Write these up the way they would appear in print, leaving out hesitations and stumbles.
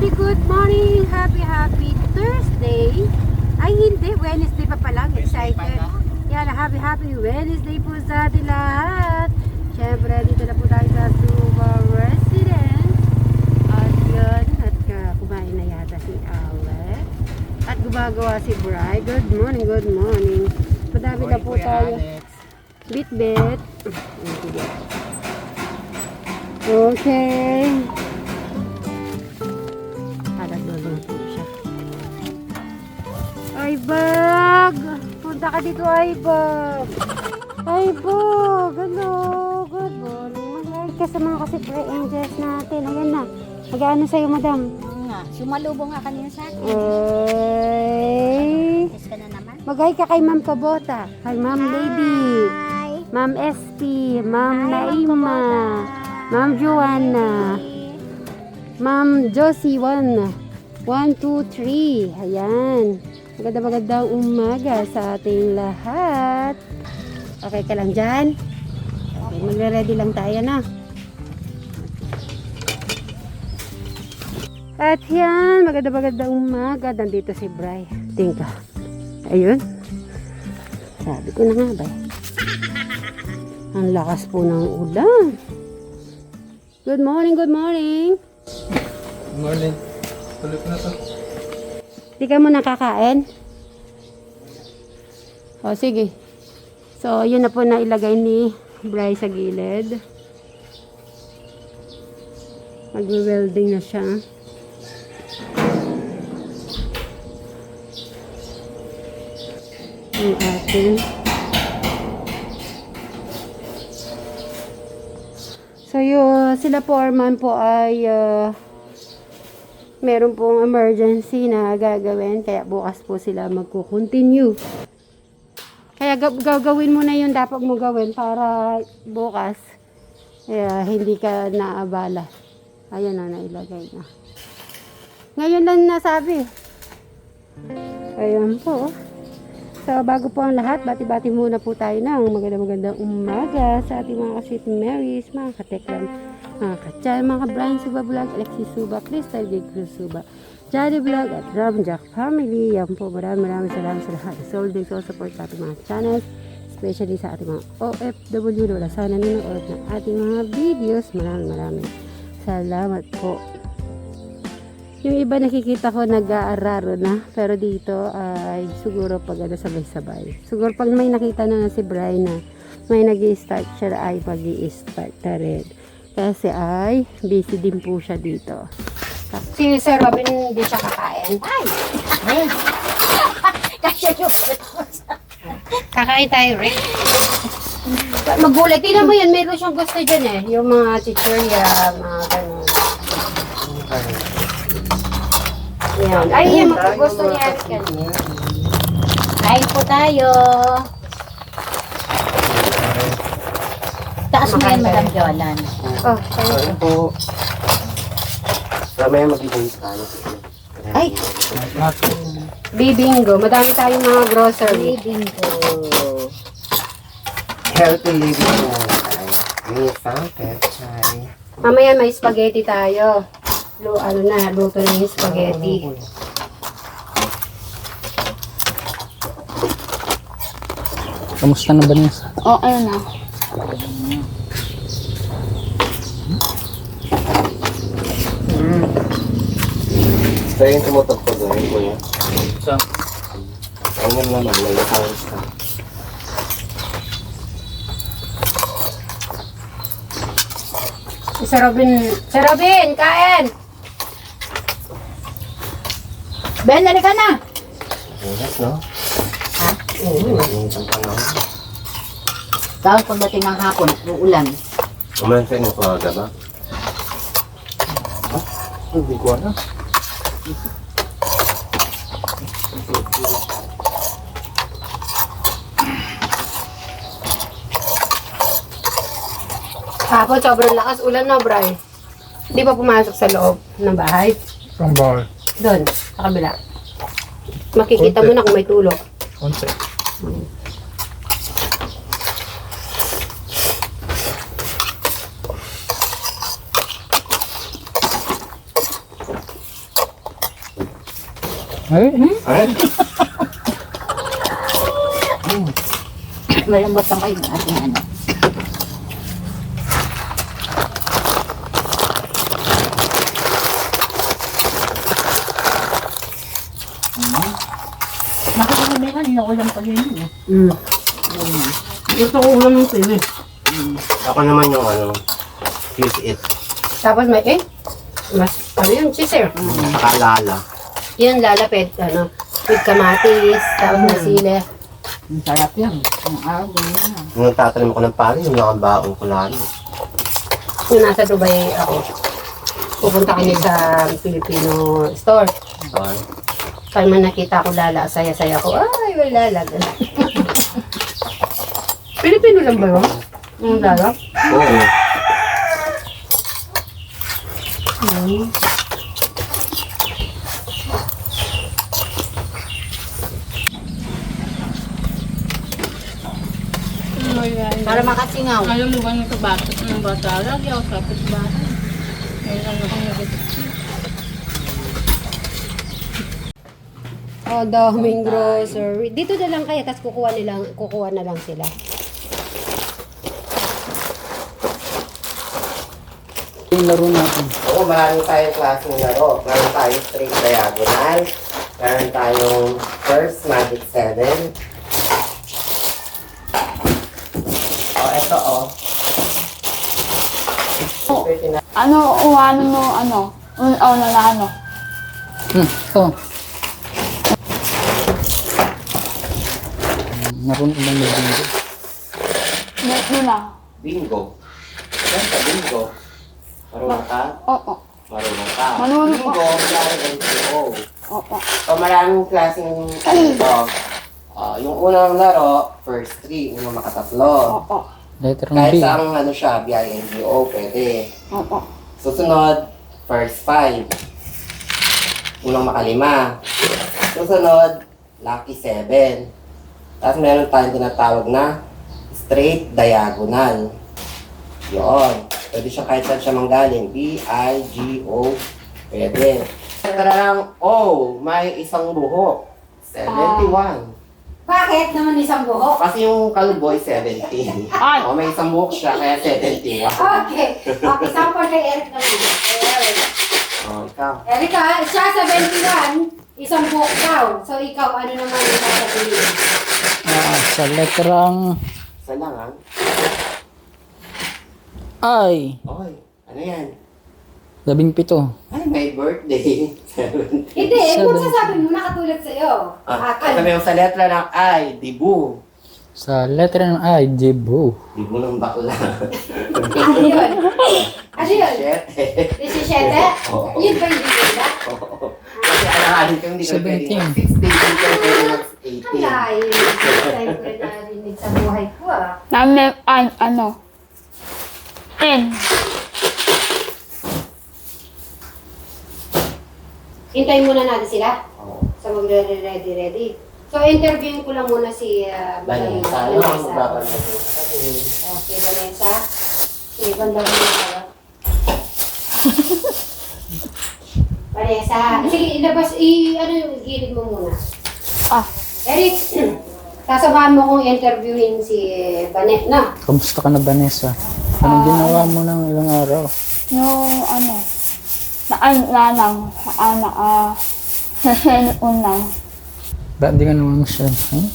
good morning. Happy Thursday. Ay, hindi. Wednesday pa pala. Excited. Yan, happy Wednesday po sa ating lahat. Siyempre, dito na po tayo sa Suba Residence. At yun, at kumain na yata si Alex. At gumagawa si Bri. Good morning. Madami na po tayo. Bit. Okay. Aibag! Punta ka dito, Aibag! Aibag! Hello! Good morning! Mag-like ka sa mga kasi angels natin. Ayan na. Mag-ano sa'yo, madam? Sumalubong nga kanina sa akin. Ay! Yes ka na naman. Mag-like ka kay Ma'am Kabota. Kay Ma'am Lady. Hi! Ma'am SP. Ma'am Hi, Naima. Ma'am Joanna. Ma'am Josie 1, 2, 3. Ayan. Magandang umaga sa ating lahat. Okay ka lang dyan? Okay, magre-ready lang tayo na. At yan, magandang umaga. Nandito si Bri. Tingka. Ayun. Sabi ko na nga ba. Ang lakas po ng ulan. Good morning. Good morning. Tuloy ko na to. Di ka muna kakain? O, sige. So, yun na po na ilagay ni Bri sa gilid. Mag-welding na siya. Yung atin. So, yun, sila po, Arman po ay meron pong emergency na gagawin, kaya bukas po sila magko-continue. Kaya gagawin mo na yung dapat mo gawin para bukas hindi ka naabala. Ayan na, nailagay na. Ngayon lang nasabi. Ayan po. So, bago po ang lahat, bati-bati muna po tayo ng magandang umaga sa ating mga ka-sweet Marys, mga katekram, mga kachay, mga Brian Suba Vlog, Alexis Suba, Crystal J. Cruz Suba, Jody Vlog at Ram Jack Family. Yan po, maraming salamat sa lahat. Solid so support sa ating mga channels, especially sa ating mga OFW na wala sana nanonood ng ating mga videos. Maraming salamat po. Yung iba nakikita ko nag-aararo na, pero dito ay siguro pag sabay-sabay. Siguro pag may nakita na si Brian na may nag-i-start siya ay mag-i-start na rin. Kasi ay busy din po siya dito. Si Sir Robin hindi siya kakain. Ay! Kasi yung Kakain tayo, Rick. Magulat. Tingnan mo yan. Meron siyang gusto dyan eh. Yung mga chichurya, mga gano'n. Yan. Ay, yan. Gusto niya. kain po tayo. Taas mo yan, Madam Jolan. Oh, Ayun po. Mamaya magiging tayo. Ay! bibinggo. Madami tayong mga grocery. Living ko. Healthy living na tayo. Minsan, petchay. Mamaya may spaghetti tayo. Luto na yung spaghetti. Kamusta na ba niya? Oh, ayun na. Kaya yung tumutagpag gawin ko yan. Sa? Ayun naman, may house ka. Sir Robin, kain! Ben, halika na! Ingat, no? Ha? Ingat ang panahon. Dahil pagdating ng hapon, uulan. Kumain kayo ng pamaga ba? Ha? Hindi ko alam. Hapon, sobrang lakas ulan na, Bri. Di ba pumasok sa loob ng bahay? Ang bahay. Doon, sa kabila. Makikita mo na kung may tulog. Konti. Ay, Ay, Malambot lang kayo ng ating ano. Nakikita mo yan, inuulam ko yun yun. Gusto ko ulam ng sili. ako naman yung ano, use it. Tapos may mas, ano yun, cheese. Kalala. Yan, lalapit, with kamatis, tapos may sili. Ang sarap yan. Ang araw, ganyan na. Nung nagtatanim ko ng pari, yung nakabaong ko lang. Kung nasa Dubai ako, pupunta kami sa Filipino store. Sorry. Pag man nakita ko lala, saya-saya ko, ay, wala laga. Filipino lang ba yun? Yung lala? Oo. Para makasingaw. Alam mo ba nung kabatot ng bata? Lagi ako sa bata. Ngayon lang akong nag-isip. Oh, daming grocery. Dito na lang kaya, tapos kukuha na lang sila. yung laro natin. Oo, marami tayong klaseng laro. Meron tayong straight diagonal. Meron tayong first magic 7. Ito Ano, ano mo, ano? Na ano? Ito. Naroon lang na bingo. Nuna. bingo. Siyempre, bingo. Marunong ka? Oo. Marunong ka. Marunong Bingo, maraming NGO. Oo. So, maraming klaseng ito. Yung unang laro, first 3, unang makatatlo. Oo. Letter ng Kahit B. sa ano siya, BINGO, pwede. Oo. Susunod, first 5. Unang makalima. Susunod, lucky 7. Tapos meron tayong tinatawag na straight diagonal. Yun. Pwede siya kahit saan siya manggaling. B-I-G-O. Pwede. Tarang, may isang buhok. 71. Bakit naman isang buhok? Kasi yung kalboy 17. Ay! May isang buhok siya, kaya 71. Okay. Okay, sample kay Eric naman. Eric. Ikaw. Erika, siya 71, isang buhok daw. So, ikaw, ano naman yung sasabihin? Sa letterang Isa lang, ha? I. Oy, ano yan? 17. Ay, may birthday. 17. Hindi, Seven. kung sasabihin mo, nakatulad sa'yo. Sabi mo sa letra ng I, dibu. Sa letter ng I, Jibo. Dibu ng bakla. Ano yun? Ano yun? Siyete. 17? Oo. Yun ba yung bibigla? Kasi alanganin ka, hindi ka 17. pwede mag 16, hindi ka pwede mag Ang 18. layo. First time ko rin narinig sa buhay ko Namin, ano? N. Hintayin muna natin sila. Oo. So, magre-ready. So, interviewin ko lang muna si Vanessa, ano ang magbabalik? Okay, Vanessa. Si Banda Vanessa. Vanessa. Sige, ilabas, gilid mo muna. Ah. Eric, sasabahan mo kong interviewin si Vanessa, na? Kamusta ka na, Vanessa? Anong ginawa mo ng ilang araw? Yung, ano? Nanang, unang. Ba't di ka naman siya? Hmm?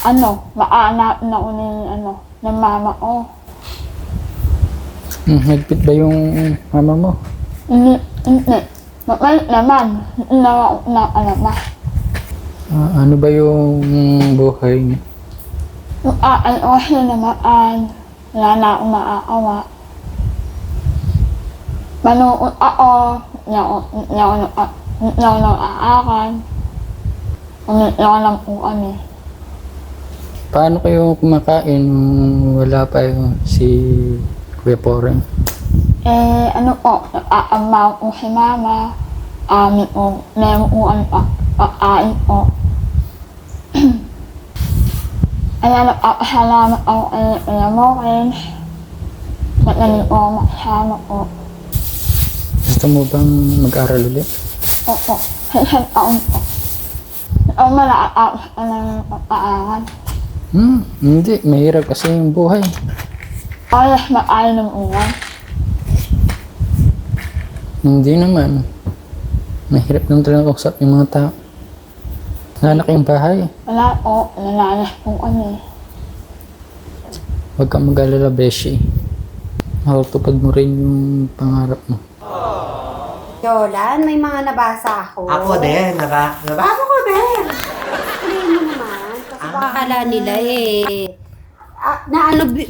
Ano? Maanak na unin, ano? Ng mama ko. Nagpit ba yung mama mo? Hindi. Mabalik naman. Hindi na ako na, ano na. Ano ba yung buhay niya? Yung ano kasi naman, wala na akong maaawa. Manood ako, hindi ako nang-aakan. Umiiyak lang po kami. Paano kayo kumakain nung wala pa yung si Kuya Poren? Ano po, nag-aamaw ko si mama. Amin po, meron po ang pagkain po. Kaya nagpapasalamat ako kay Kuya Morens. Magaling po makasama po. Gusto mo bang mag-aral ulit? Opo, Sa isang taon po. Ang malakatapos ka ng pag-aaral. Hindi. Mahirap kasi yung buhay. Ayos makain ng uwan. Hindi naman. Mahirap lang talaga kausap yung mga tao. Nanak yung bahay. Wala po, nalalas po kami. Huwag kang mag-alala, Beshi. Makatupad mo rin yung pangarap mo. Jolan, may mga nabasa ako. Ako din, nabasa ko din. Explain mo naman. Kasi baka akala nila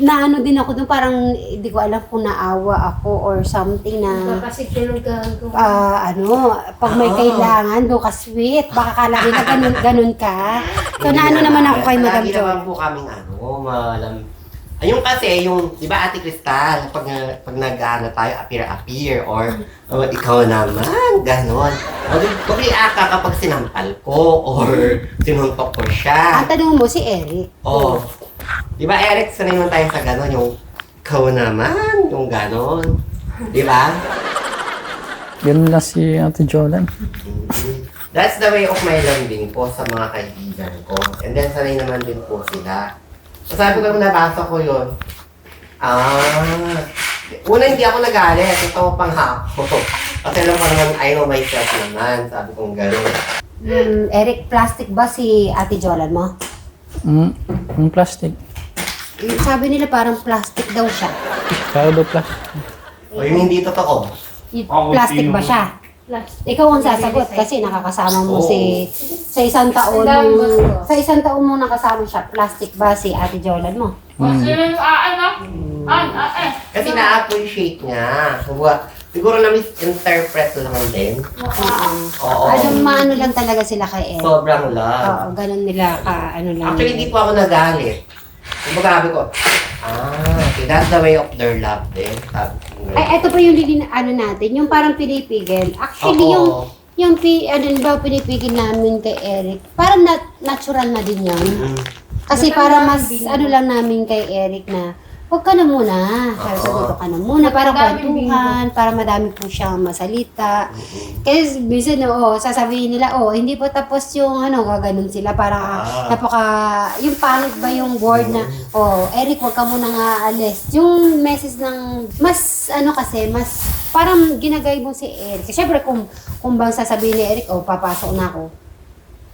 naano din ako doon, parang hindi ko alam kung naawa ako or something na Kasi tinugagawa. pag may kailangan doon ka sweet, baka akala nila ganun ka. So naano naman ako kay Madam Lagi Jo. naman po kaming Ayun kasi, di ba Ate Cristal, pag tayo, appear, or ikaw naman, ganon. Kumiyak ka kapag sinampal ko, or sinuntok ko siya. Ang tanong mo si Eric. Oh. Di ba Eric, sanay naman tayo sa ganon, yung ikaw naman, yung ganon. Di ba? Ganun lang si Ate Jolan. That's the way of my learning po sa mga kaibigan ko. And then, sanay naman din po sila. So, sabi ko nung nabasa ko yun, una hindi ako nagalit, ito pang hako. Kasi alam ko naman, I know myself naman, sabi kong gano'n. Eric, plastic ba si Ate Jolan mo? Yung plastic. Sabi nila parang plastic daw siya. Kaya daw plastic. O yung hindi totoo. Plastic ba siya? Ikaw ang sasagot kasi nakakasama mo sa isang taon mo nakasama siya. Plastic ba si Ate Jolan mo? Kasi na-appreciate niya. Siguro na-misinterpret lang din. Oo. Maano lang talaga sila kay Eric. Sobrang love. Oo, ganun nila lang. Actually, hindi po ako nagalit. Kung sabi ko, okay, that's the way of their love din. Sabi ko, Ay, eto pa yung natin, yung parang pinipigil. Actually, Oo. pinipigil namin kay Eric, parang natural na din yun. Mm. Kasi para mas, lang namin kay Eric na, huwag ka na muna. Sabi ko, dito ka na muna. Para kwentuhan, para madami po siyang masalita. Kasi minsan, sasabihin nila, hindi po tapos yung gaganon sila. Para yung pangit ba yung word na, Eric, huwag ka muna nga alis. Yung message ng, mas parang ginagay mo si Eric. Siyempre, kung bang sasabihin ni Eric, papasok na ako.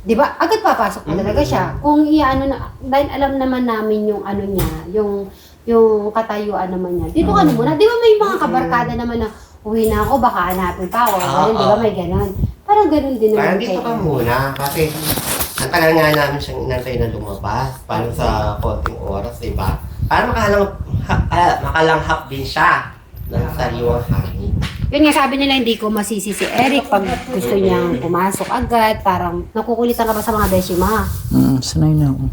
Di ba? Agad papasok na talaga siya. Kung dahil alam naman namin yung niya, yung katayuan naman niya. Dito ka na muna. Di ba may mga kabarkada naman na uwi na ako, baka hanapin pa ako. Di ba may ganon? Parang ganon din naman Parang dito ka muna. Kasi, ang tagal nga namin siyang inantay na lumabas. Parang sa konting oras, di ba? Para makalanghap din siya ng sariwang hangin. Yun nga sabi nila, hindi ko masisi si Eric pag gusto niyang pumasok agad. Parang nakukulitan ka ba sa mga beshi mo? Sanay na ako.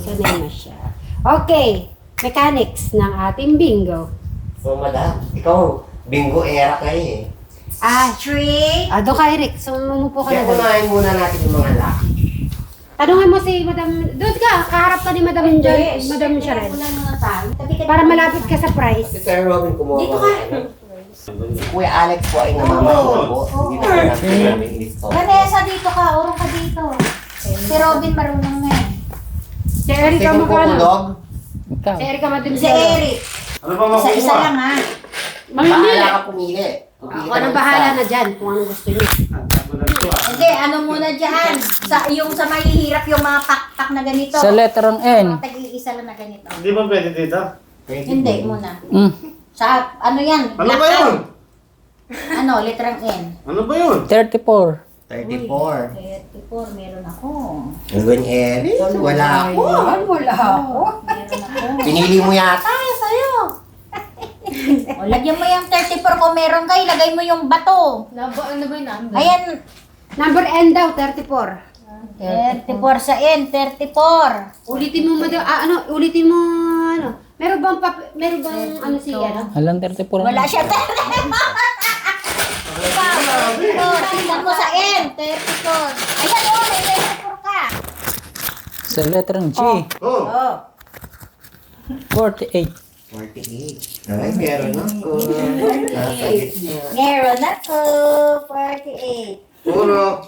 Sanay na siya. Okay, mechanics ng ating bingo. So, madam, ikaw, bingo era kayo eh. Doon ka Eric, sumupo ka na Kaya doon. kunain muna natin yung mga laki. Tanungin mo si Madam, doon ka, kaharap ka ni Madam Madam Sharon. Para malapit ka sa price. Si Sir Robin kumuha dito ka. Si Kuya Alex po ay namamahala po. Dito po namin ilisto. Vanessa, dito ka. Urong ka dito. Si Robin marunong na eh. Si Eric ka Second magkano? kukulog. Ikaw. Si Eric ka Madam Si Eric. Isa-isa lang ha. Bahala ka pumili. Ako nang bahala na dyan kung anong gusto niyo. Hindi, muna dyan. Yung sa mahihirap, yung mga pak-pak na ganito. Sa letterang N. Tag-iisa lang na ganito. Hindi ba pwede dito? Hindi, muna. Sa, yan? Ano ba yun? Literang N. Ano ba yun? 34. 34. 34, meron ako. Hanggang Eric, wala ako. Meron ako. Pinili mo yata. Sa'yo. Lagyan mo yung 34 kung meron ka, ilagay mo yung bato. Ano ba yung number? Ayan, Number N daw, 34. 34 sa N, 34. Ulitin mo ulitin mo Meron bang siya, Alang 34. Wala siya 34. Tingnan mo sa N, 34. Ayan yun, may 34 ka. Sa letterang G. Oh. 48. 48. Ay, meron ako. Nasa gitna. Meron ako, 48. Puro.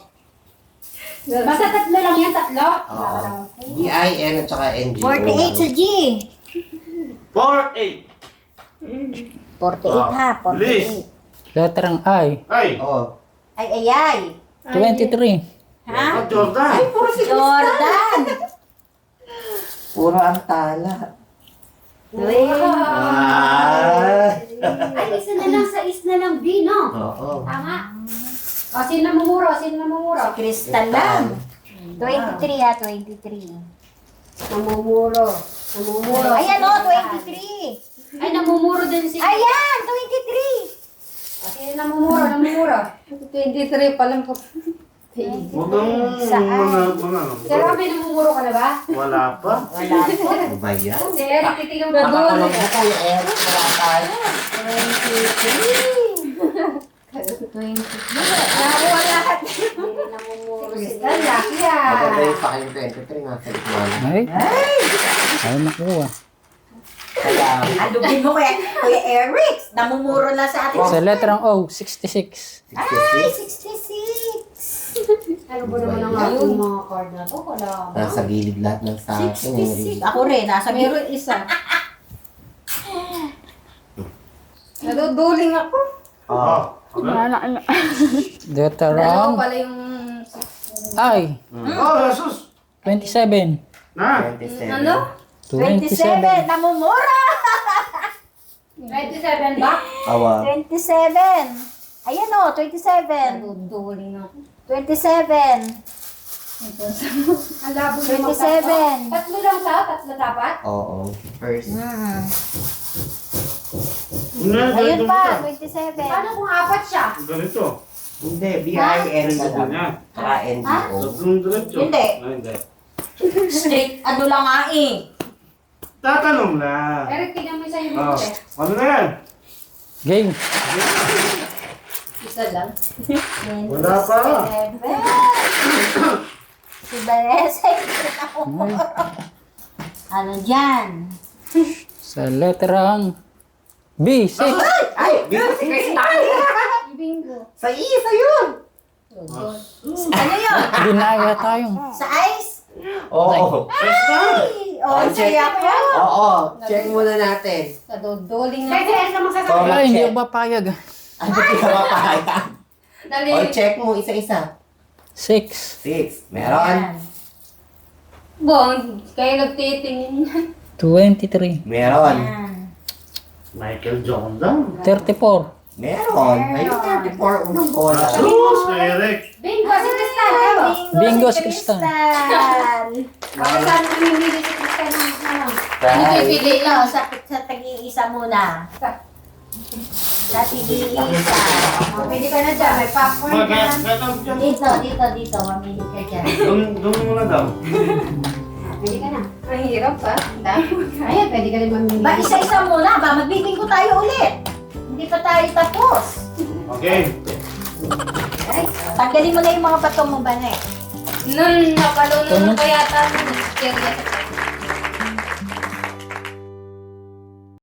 Basta tatlo lang yan, tatlo. Oo. D-I-N at saka N-G. 48 sa G. 48. 48 ha, 48. Letrang I. Ay, Oo. Ay, ay, ay. 23. Ha? Jordan. Jordan. Puro ang tala. Uy. Ah. Ay, isa na lang sa is na lang B, no? Oo. Tama. O, sino namumuro? Sino namumuro? Crystal lang. 23 ha, 23. Namumuro. Namumuro. Ayan o, 23. Ay, namumuro din si... Ayan, 23. O, sino namumuro? Namumuro. 23 pa lang po. Huwag kang Saan? Sir, may namumuro ka na ba? Wala pa. Wala po. Ano ba yan? Sir, titignan mo doon. Nakakulong na tayo, Eric. Wala tayo. 23. Nakuha lahat. Hindi namumuro si Crystal. Lucky ah. Maganda yung sa akin 23 nga sa ikman. Ay. Ay, nakuha. Kaya, Alugin mo Kuya Eric. Namumuro lang sa atin. Sa letrang O, 66. 66. Ay, 66. Ano ba naman ang ating mga card na to? Wala. Nasa gilid lahat ng sa akin. 66. Ako rin, nasa Meron isa. Naduduling ako. Oo. Wala na. Dalawa Letrang pala yung... I. Oh, Jesus. 27. Na. 27. Ano? 27. Namumura. 27 ba? Awa. 27. Ayan o, 27. Naduduling ako. 27. Ang labo 27. Tatlo lang sa? Tatlo dapat? Oo. First. Ayun pa, 27. Paano kung apat siya? Ganito. Hindi. B-I-N na lang. Ganyan. Saka N-G-O. Tatlong diretso. Hindi. Ay, hindi. Straight, ano lang nga eh. Tatanong lang. Eric, tingnan mo isa yung Oh. buti. Ano na yan? Game. Isa lang. Wala pa. 27. Si Vanessa, ano dyan? Sa letrang B, 6. Ay! Bingo si Crystal! Bingo. Sa isa yun! Ano yun? Binaya tayo. Sa ice? Oo. Ay! Oh, saya ko. Oo. Check muna natin. Naduduling ako. Kasi ano magsasabi? Oh, Ay, hindi check. ko papayag. Ay, ba't di ka mapahayag? Dali. O, check mo isa-isa. 6. 6. Meron? Ayan. Bon, kayo nagtitingin. 23. Meron. Ayan. Michael Jordan. 34. Meron. Ayun, 34 unang bola. Jesus, Eric. Bingo, si Crystal. Kayo. Bingo si Crystal. Bakit saan mo namimili si Crystal ng ano? Ano Ay, pipili nyo? Sa tag-iisa muna. Sa tag-iisa. Oh, pwede ka na dyan. May popcorn ka na. Magkakatang dyan. Dito. Mamili ka dyan. Doon muna daw. Pwede ka na. Ang hirap pa. Ayan, pwede ka rin mamili. Ba, isa-isa muna. Ba, magbibingko tayo ulit. Hindi pa tayo tapos. Okay. Ay, tanggalin mo na yung mga bato mo ba na eh. Nun, napalo na pa yata ng serya sa